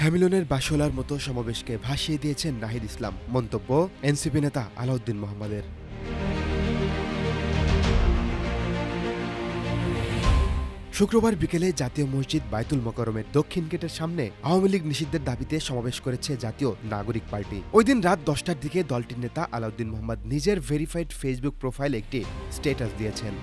হ্যামিলনের বাসলার মতো সমাবেশকে ভাসিয়ে দিয়েছেন নাহিদ ইসলাম। মন্তব্য এনসিপি নেতা আলাউদ্দিন মোহাম্মদের। শুক্রবার বিকেলে জাতীয় মসজিদ বায়তুল মোকাররমের দক্ষিণ গেটের সামনে আওয়ামী লীগ নিষিদ্ধের দাবিতে সমাবেশ করেছে জাতীয় নাগরিক পার্টি। ওই দিন রাত 10টার দিকে দলটির নেতা আলাউদ্দিন মোহাম্মদ নিজের ভেরিফাইড ফেসবুক প্রোফাইলে একটি স্ট্যাটাস দিয়েছেন।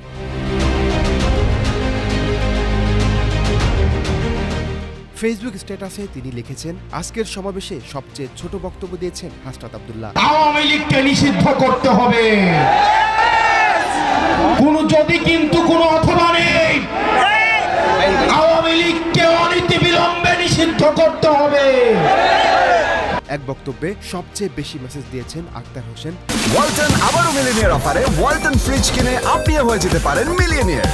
ফেসবুক স্ট্যাটাসে তিনি লিখেছেন, আজকের সমাবেশে সবচেয়ে ছোট বক্তব্য দিয়েছেন হাসনাত আব্দুল্লাহ। আওয়ামী লীগকে নিষিদ্ধ করতে হবে, যদি কিন্তু কোনো অথবা নেই, আওয়ামী লীগকে অনতিবিলম্বে নিষিদ্ধ করতে হবে। এক বক্তব্যে সবচেয়ে বেশি মেসেজ দিয়েছেন আক্তার হোসেন। ওয়ালটন আবারও মিলিনিয়ার অফারে ওয়ালটন ফ্রিজ কিনে আপনিও হয়ে যেতে পারেন মিলিয়নিয়ার।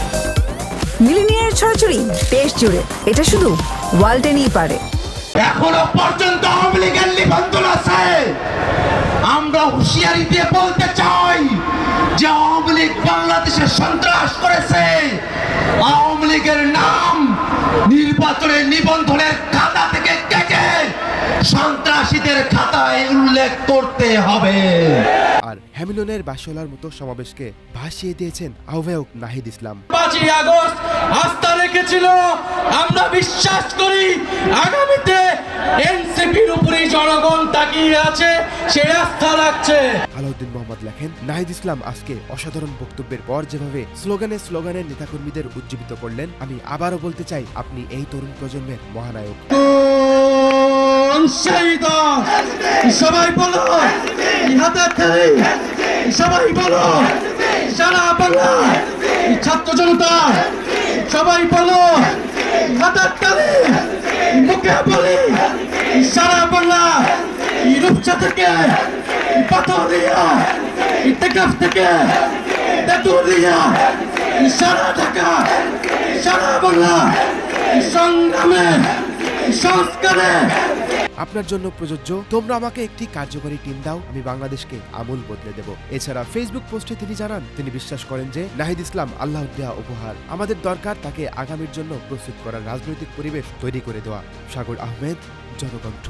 মিলিনিয়ার ছড়াছড়ি দেশ জুড়ে, এটা শুধু ওয়ালটনই পারে। এখনো পর্যন্ত আওয়ামী লীগের নিবন্ধন আছে। আমরা হুঁশিয়ারি দিয়ে বলতে চাই যে আওয়ামী লীগ বাংলাদেশে সন্ত্রাস করেছে। আওয়ামী লীগের নাম নির্বাচনের নিবন্ধনের খাতা থেকে কেটে সন্ত্রাসীদের খাতায় উল্লেখ করতে হবে। আর হ্যামিলনের বাসলার মতো সমাবেশকে ভাসিয়ে দিয়েছেন আহ্বায়ক নাহিদ ইসলাম। 5ই আগস্ট আস্থা রেখেছিল, আমরা বিশ্বাস করি আগামীতে এনসিপির উপরে জনগণ তাকিয়ে আছে, সে আস্থা রাখছে। আলাউদ্দিন মোহাম্মদ লেখেন, নাহিদ ইসলাম আজকে অসাধারণ বক্তব্যের পর যেভাবে স্লোগানে নেতাকর্মীদের উজ্জীবিত করলেন, আমি আবারও বলতে চাই আপনি এই তরুণ প্রজন্মের মহানায়ক। সবাই বলো সবাই বলো সারা বাংলা ছাত্র জনতা, সবাই বলো হাতের তালি, মুখে বলি সারা বাংলা, রূপসা থেকে পাথরিয়া, টেকাফ থেকে তেতুলিয়া, সারা ঢাকা, সারা বাংলা সংগ্রামে সংস্কারে। আপনার জন্য প্রযোজ্য, তোমরা আমাকে একটি কার্যকরী টিম দাও, আমি বাংলাদেশকে আমূল বদলে দেব। এছাড়া ফেসবুক পোস্টে তিনি জানান, তিনি বিশ্বাস করেন যে নাহিদ ইসলাম আল্লাহর দেয়া উপহার, আমাদের দরকার তাকে আগামীর জন্য প্রস্তুত করার রাজনৈতিক পরিবেশ তৈরি করে দেওয়া। সাগর আহমেদ, জনকণ্ঠ।